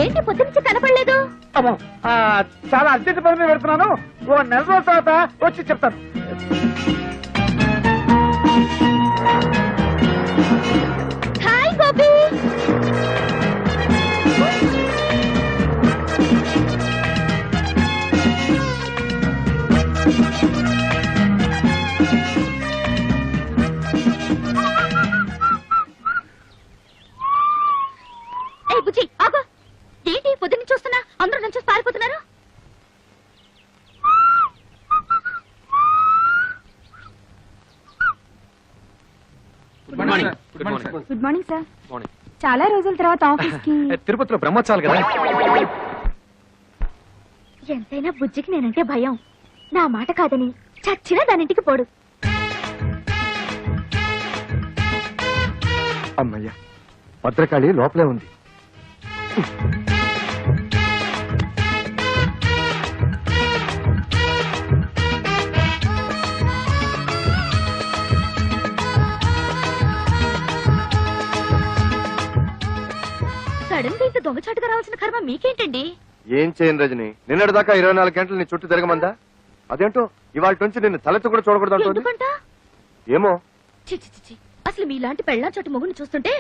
ఏంటి పొద్దునుంచి కనపడలేదు? చాలా అర్జెంట్ పని మీద పెడుతున్నాను. ఓ నెల రోజుల తర్వాత వచ్చి చెప్తాను. హాయ్ గోపి. ఏ బుజ్జి ఆగు. ఏంటి పొద్దున్న చూస్తున్నా అందరూ నుంచి పారిపోతున్నారు? Good morning. Good morning sir. చాలా రోజుల తర్వాత ఆఫీస్ కి. తిరుపతిలో బ్రహ్మోత్సవాలు కదా. ఎంతైనా బుజ్జికి నేనంటే భయం. నా మాట కాదని చచ్చినా దానింటికి పోడు. అమ్మయ్య, భద్రకాళి లోపలే ఉంది. సడన్ గా ఇంత దొంగచాటుగా రావాల్సిన కర్మ మీకేంటండి? ఏం చేయను రజని, నిన్నటి దాకా 24 గంటలు నీ చుట్టూ తిరగమందా? అదేంటో ఇవాళ నుంచి నిన్ను తలెత్తు కూడా చూడకూడదు అంటుంది. ఎందుకంట? ఏమో. చి అసలు మీలాంటి పెళ్ళా చోటు మొగుని చూస్తుంటే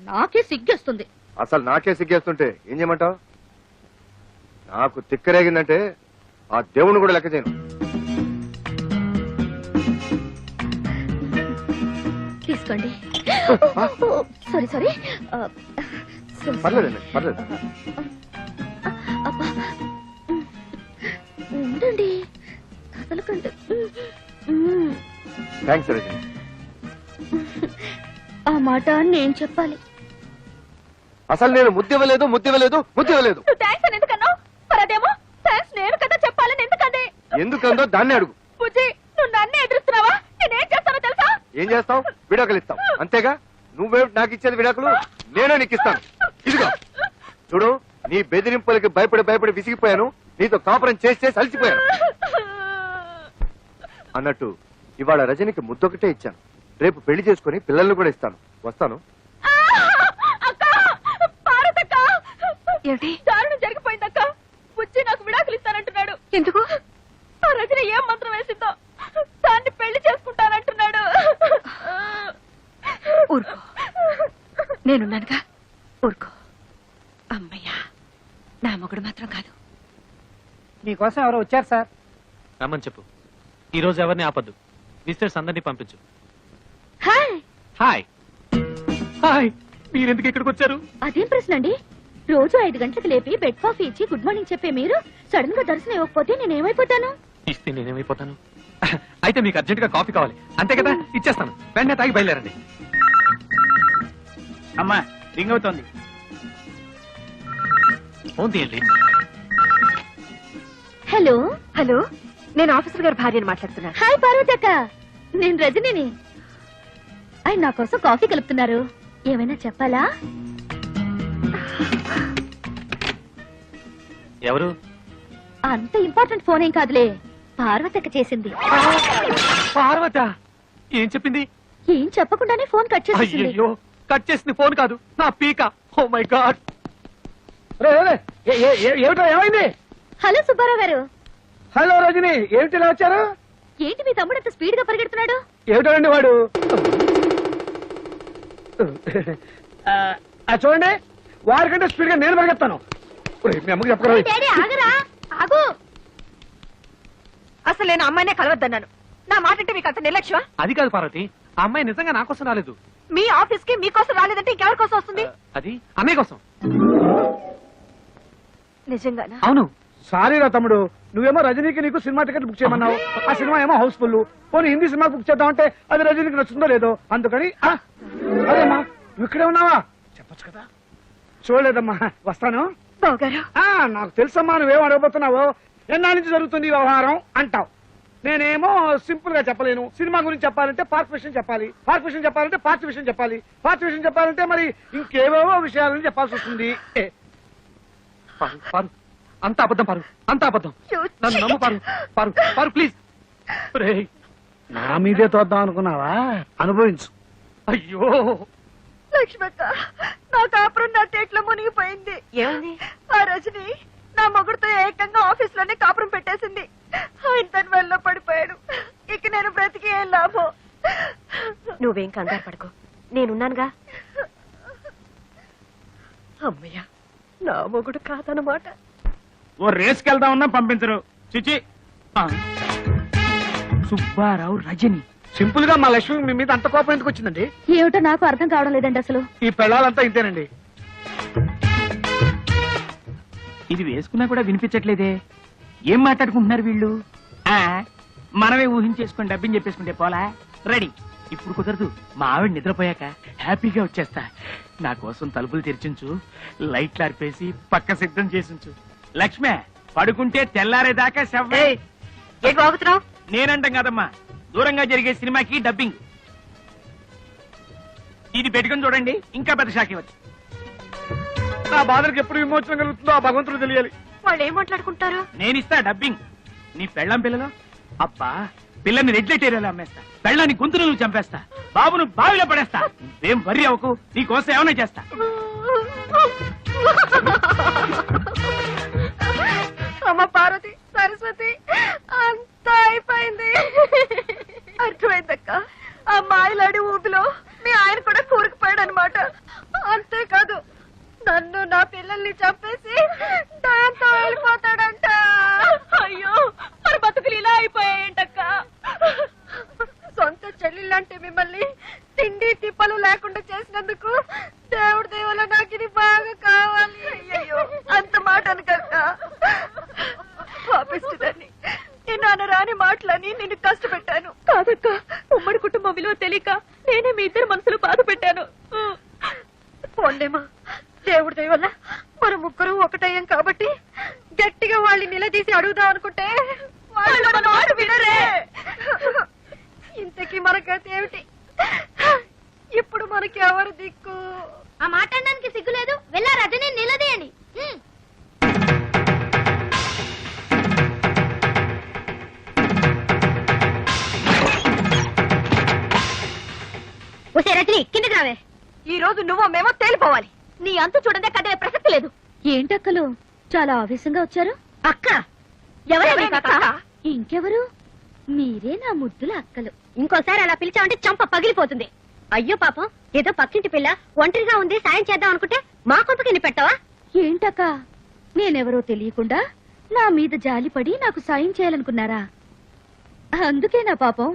నాకే సిగ్గేస్తుంది. అసలు నాకే సిగ్గేస్తుంటే ఏం చేయమంటావు? నాకు తిక్కరేగిందంటే ఆ దేవుని కూడా లెక్క చేయను. తీసుకోండి. సారీ పర్లేదండి, పర్లేదు. ఉండండి, కదలకండి. థ్యాంక్స్ రజని. ఆ మాట నేను చెప్పాలి. అసలు నేను ముద్దివ్వలేదు. థ్యాంక్స్ అని ఎందుకన్నావు? మరి అదేమో థ్యాంక్స్ నేను కదా చెప్పాలని ఎందుకండి? ఎందుకందో దాన్ని అడుగు. బుజ్జి, నువ్వు నన్నే ఎదురుస్తున్నావా? నేనేం చేస్తానో తెలుసా? ఏం చేస్తావు? విడాకులు ఇస్తావు అంతేగా. నువ్వే నాకు ఇచ్చేది విడాకులు, నేనే నీకు ఇస్తాను. ఇదిగో చూడు, నీ బెదిరింపులకి భయపడి విసిగిపోయాను. నీతో కాపురం చేసి అలసిపోయాను. అన్నట్టు ఇవాళ రజనికి ముద్దొకటే ఇచ్చాను. రేపు పెళ్లి చేసుకుని పిల్లల్ని కూడా ఇస్తాను. వస్తాను. దారుణం జరిగిపోయిందక్క. బుజ్జి నాకు విడాకులు ఇస్తానంటున్నాడు. ఎందుకు? ఆ రజని ఏం మంత్రం వేసిందో దాన్ని పెళ్లి చేసుకుంటానంటున్నాడు. ఊరుకో, నేనున్నానుగా, ఊరుకో. అమ్మయ్యా, నా మొగుడు మాత్రం కాదు. మీకోసం ఎవరో వచ్చారు సార్. రమ్మని చెప్పు. ఈ రోజు ఎవరిని ఆపద్దు. విజిటర్స్ అందరినీ పంపించు. హాయ్. హాయ్ హాయ్, మీరెందుకు ఇక్కడికి వచ్చారు? అదేం ప్రశ్న అండి? రోజు 5 గంటలకు లేపి బెడ్ కాఫీ ఇచ్చి గుడ్ మార్నింగ్ చెప్పే మీరు సడన్ గా దర్శనం ఇవ్వకపోతే నేనేమైపోతాను? ఇస్తే నేనేమైపోతాను? అయితే మీకు అర్జెంట్ గా కాఫీ కావాలి అంతే కదా, ఇచ్చేస్తాను. వెంటనే తాగి బయలుదేరండి. అమ్మా రింగ్ అవుతోంది. ఫోన్ తీయండి. హలో హలో, నేను ఆఫీసర్ గారి భార్యని మాట్లాడుతున్నాను. హాయ్ పార్వతి అక్క, నేను రజనిని. ఆయన నా కోసం కాఫీ కలుపుతున్నారు. ఏమైనా చెప్పాలా? ఎవరు? అంత ఇంపార్టెంట్ ఫోన్ ఏం కాదులే, పార్వతి అక్క చేసింది. పార్వత ఏం చెప్పింది? ఏం చెప్పకుండానే ఫోన్ కట్ చేసింది. అయ్యో, కట్ చేసింది ఫోన్ కాదు, నా పీక. Oh my god. ఏమిటో ఏమైంది? హలో సుబ్బారావు గారు. హలో రజని, ఏమిటి ఇలా వచ్చారు? ఏంటి మీ తమ్ముడు అంత స్పీడ్ గా పరిగెడుతున్నాడు? ఏమిటండి వాడు? చూడండి, వారికంటే స్పీడ్ గా నేను పరిగెత్తాను. మీ అమ్మకి చెప్పరా? డాడీ ఆగరా, ఆగు. అసలు నేను అమ్మాయినే కలవద్దన్నాను. నా మాట అంటే మీకు అంత నిర్లక్ష్యం? అది కాదు పార్వతి, ఆ అమ్మాయి నిజంగా నా కోసం రాలేదు. మీ ఆఫీస్ కి మీకోసం రాలేదంటే ఇంకెవరి కోసం వస్తుంది? అది అన్నయ్య కోసం. నిజంగానా? అవును. సారీరా తమ్ముడు, నువ్వేమో రజనీకి నీకు సినిమా టికెట్ బుక్ చేయమన్నావు. ఆ సినిమా ఏమో హౌస్ఫుల్. పోనీ హిందీ సినిమా బుక్ చేద్దామంటే అది రజనీకి నచ్చుందో లేదో, అందుకని అదేమ్మా నువ్వు ఇక్కడే ఉన్నావా చెప్పొచ్చు కదా. చూడలేదమ్మా, వస్తాను. నాకు తెలుసమ్మా నువ్వేం అడగబోతున్నావో. ఎన్నా నుంచి జరుగుతుంది వ్యవహారం అంటావు. నేనేమో సింపుల్ గా చెప్పలేను. సినిమా గురించి చెప్పాలంటే పార్క్ విషయం చెప్పాలి, పార్క్ విషయం చెప్పాలంటే పార్టీ విషయం చెప్పాలి, పార్టీ విషయం చెప్పాలంటే మరి ఇంకేవేవో విషయాలని చెప్పాల్సి వస్తుంది. పారు, అంత అబద్ధం పారు, అంత అబద్ధం. నన్ను నమ్ము పారు, పారు, పారు ప్లీజ్. నా మీదే తోద్దాం అనుకున్నావా? అనుభవించు. అయ్యో లక్ష్మక్క, నా కాపురం నట్టేట్లో మునిగిపోయింది. ఏమైంది? ఆ రజని నా మొగుడుతో ఏకంగా ఆఫీస్ లోనే కాపురం పెట్టేసింది. ఆయన తన వల్ల పడిపోయాడు. ఇక నేను బ్రతికి ఏం లాభం? నువ్వేం కంగారు పడకు, నేనున్నానుగా. అమ్మయ్య, నా మొగుడు కాదనమాట. ఓ రేస్కి వెళ్దామన్నా పంపించరు. చిచి. సుబ్బారావు రజని. సింపుల్ గా మా లక్ష్మి మీ మీద అంత కోపం ఎందుకు వచ్చిందండి? ఏమిటో నాకు అర్థం కావడం లేదండి అసలు. ఈ పెళ్ళాలంతా ఇంతేనండి. ఇది వేసుకున్నా కూడా వినిపించట్లేదే. ఏం మాట్లాడుకుంటున్నారు వీళ్ళు? మనమే ఊహించేసుకుని డబ్బిని చెప్పేసుకుంటే పోలా. రెడీ. ఇప్పుడు కుదరదు, మా ఆవిడ నిద్రపోయాక హ్యాపీగా వచ్చేస్తా. నా కోసం తలుపులు తెరిచించు, లైట్లు ఆర్పేసి పక్క సిద్ధం చేసించు. లక్ష్మే, పడుకుంటే తెల్లారేదాకా శవ్వే. ఏంటి బాగుతున్నావు? నేనంటాం కాదమ్మా, దూరంగా జరిగే సినిమాకి డబ్బింగ్. ఇది పెట్టుకుని చూడండి, ఇంకా పెద్ద షాక్ ఇవ్వచ్చు. నా బాధలకు ఎప్పుడు విమోచన కలుగుతుందో ఆ భగవంతుడు తెలియాలి. వాళ్ళు ఏం మాట్లాడుకుంటారు? నేనిస్తా డబ్బింగ్. నీ పెళ్ళం పిల్లలో అబ్బా, పిల్లని రెడ్లెట్ ఏరియాలో అమ్మేస్తా, పెళ్ళాన్ని గొంతులు నువ్వు చంపేస్తా, బాబును బావిలో పడేస్తా. నువ్వేం వర్రీ అవ్వకు, నీకోసం ఏమైనా చేస్తా. అమ్మ పార్వతి, సరస్వతి, అంతా అయిపోయింది. అర్థమైందక్క. ఆ మాయలాడి ఊపిలో మీ ఆయన కూడా కూరుకుపోయాడు అనమాట. అంతేకాదు, నన్ను నా పిల్లల్ని చంపేసి దాంతో వెళ్ళిపోతాడంట. అయ్యో, మరి బతుకులు ఇలా అయిపోయాయంటక్క. సొంత చెల్లెళ్ళంటే మిమ్మల్ని తిండి తిప్పలు లేకుండా చేసినందుకు దేవుడి దేవుల నాకు ఇది బాగా కావాలి. అయ్యో, అంత మాట అనకక్క. పాపిస్తుందని నేను రాని మాటలని నిన్ను కష్టపెట్టాను. కాదక్క, ఉమ్మడి కుటుంబం విలువ తెలియక నేనే మీ ఇద్దరు మనసులు బాధ పెట్టాను. పోండేమా, దేవుడి దయ వల్ల మన ముగ్గురు ఒకటయ్యాం కాబట్టి గట్టిగా వాళ్ళని నిలదీసి అడుగుదాం అనుకుంటే వాళ్ళు మన మాట వినరే. ఇంతకీ మన గతి ఏమిటి? ఇప్పుడు మనకి ఎవరు దిక్కు? ఆ మాట్లాడడానికి సిగ్గులేదు. వెళ్ళా రజని నిలదీయండి. ఒసే రజని, కిందకి రావే. ఈ రోజు నువ్వు మేమో తేలిపోవాలి. నీ అంతు చూడండి, కదే ప్రసక్తి లేదు. ఏంటక్కలు చాలా ఆవేశంగా వచ్చారు? అక్క ఎవరే అక్క? ఇంకెవరు? మీరే నా ముద్దుల అక్కలు. ఇంకోసారి అలా పిలిచావంటే చంప పగిలిపోతుంది. అయ్యో పాపం, ఏదో పక్కింటి పిల్ల ఒంటరిగా ఉంది, సాయం చేద్దాం అనుకుంటే మా కొంపకి పెట్టావా? ఏంటక్క, నేనెవరో తెలియకుండా నా మీద జాలిపడి నాకు సాయం చేయాలనుకున్నారా? అందుకే నా పాపం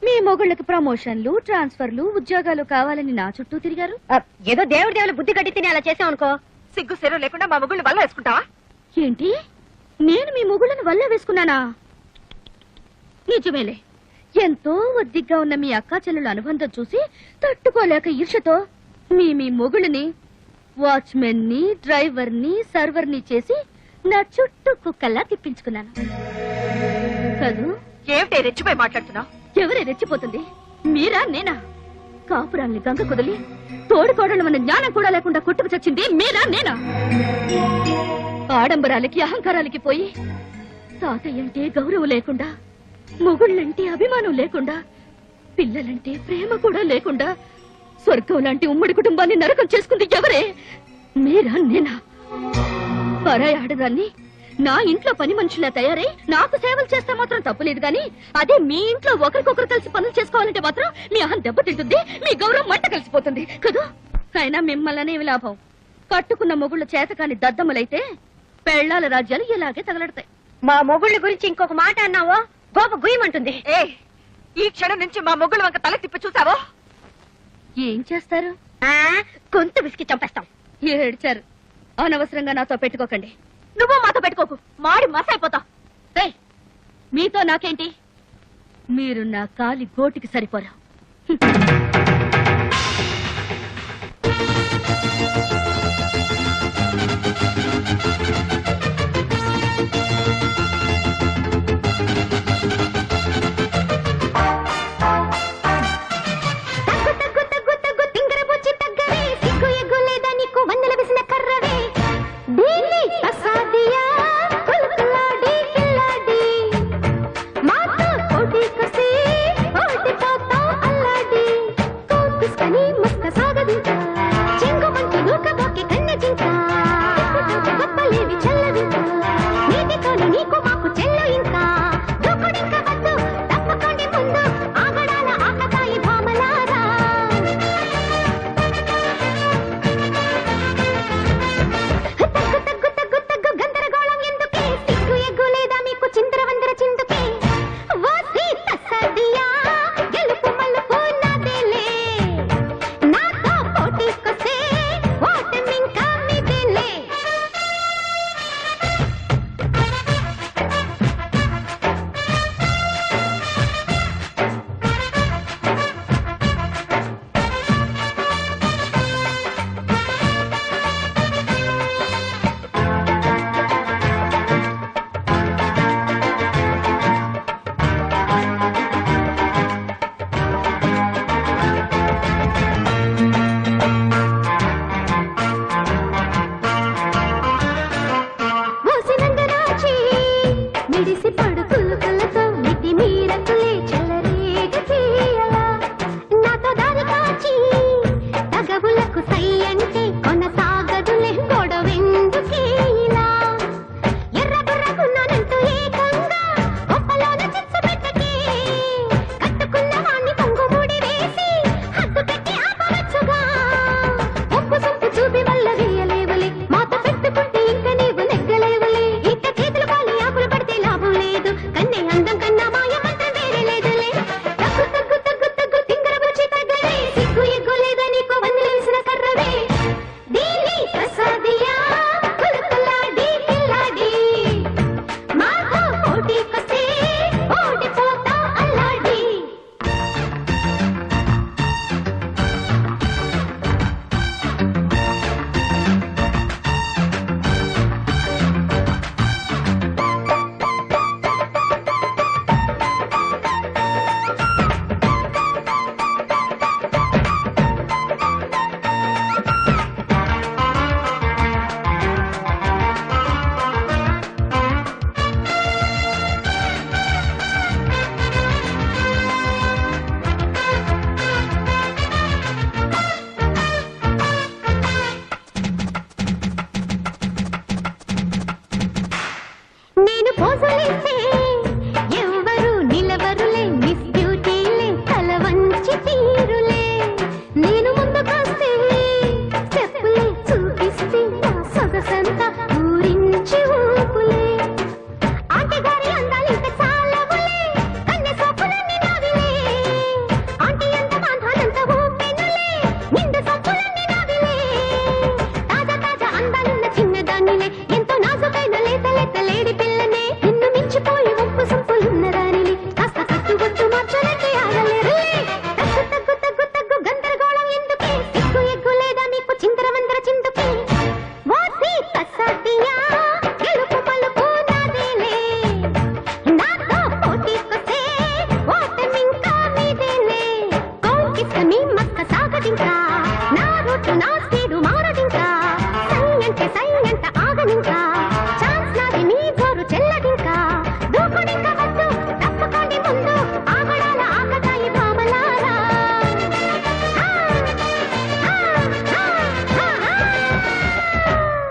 మీ మొగుళ్ళకి ప్రమోషన్లు, ట్రాన్స్ఫర్లు, ఉద్యోగాలు కావాలని నా చుట్టూ తిరిగారు. ఏదో దేవుడి దేవుల బుద్ధి కట్టి తిని అలా చేసావు అనుకో. సిగ్గు సెరవు లేకుండా మా ముగ్గురు వల్ల వేసుకుంటావా? ఏంటి, నేను మీ మొగుళ్ళను వల్ల వేసుకున్నానా? నిజమేలే, ఎంతో ఒద్దిగ్గా ఉన్న మీ అక్కా చెల్లెల అనుబంధం చూసి తట్టుకోలేక ఈర్షతో మీ మొగుళ్ళని వాచ్మెన్ ని, డ్రైవర్ ని, సర్వర్ ని చేసి నా చుట్టూ కుక్కల్లా తిప్పించుకున్నాను కదూ. ఏమిటే రెచ్చిపోయి మాట్లాడుతున్నావు? ఎవరే రెచ్చిపోతుంది, మీరా నేనా? కాపురాల్ని గంగ కుదిలి తోడుకోడలు మన జ్ఞానం కూడా లేకుండా కొట్టుకు చచ్చింది మీరా నేనా? ఆడంబరాలకి అహంకారాలకి పోయి తాతయ్యంటే గౌరవం లేకుండా, మొగుళ్ళంటే అభిమానం లేకుండా, పిల్లలంటే ప్రేమ కూడా లేకుండా స్వర్గం లాంటి ఉమ్మడి కుటుంబాన్ని నరకం చేసుకుంది ఎవరే? మీరా నేనా? పరాయి ఆడదాన్ని నా ఇంట్లో పని మనుషులా తయారై నాకు సేవలు చేస్తే మాత్రం తప్పులేదు గాని, అదే మీ ఇంట్లో ఒకరికొకరు కలిసి పనులు చేసుకోవాలంటే మాత్రం మీ అహం దెబ్బతింటుంది, మీ గౌరవం మంట కలిసిపోతుంది కదా. అయినా మిమ్మల్ని లాభం, కట్టుకున్న మొగుళ్ళు చేతకాని దద్దమ్మలైతే పెళ్లాల రాజ్యాలు ఇలాగే తగలడతాయి. మా మొగుళ్ళ గురించి ఇంకొక మాట అన్నావో గోప గుయ్యమంటుంది. ఈ క్షణం నుంచి మా మొగుళ్ళ వంక తల తిప్పి చూసావో ఏం చేస్తారు? గొంతు విసికి చంపేస్తాం. ఏడ్చారు. అనవసరంగా నాతో పెట్టుకోకండి. నువ్వు మాతో పెట్టుకోకు, మాడి మసైపోతావు. మీతో నాకేంటి? మీరు నా కాలి గోటికి సరిపోరా.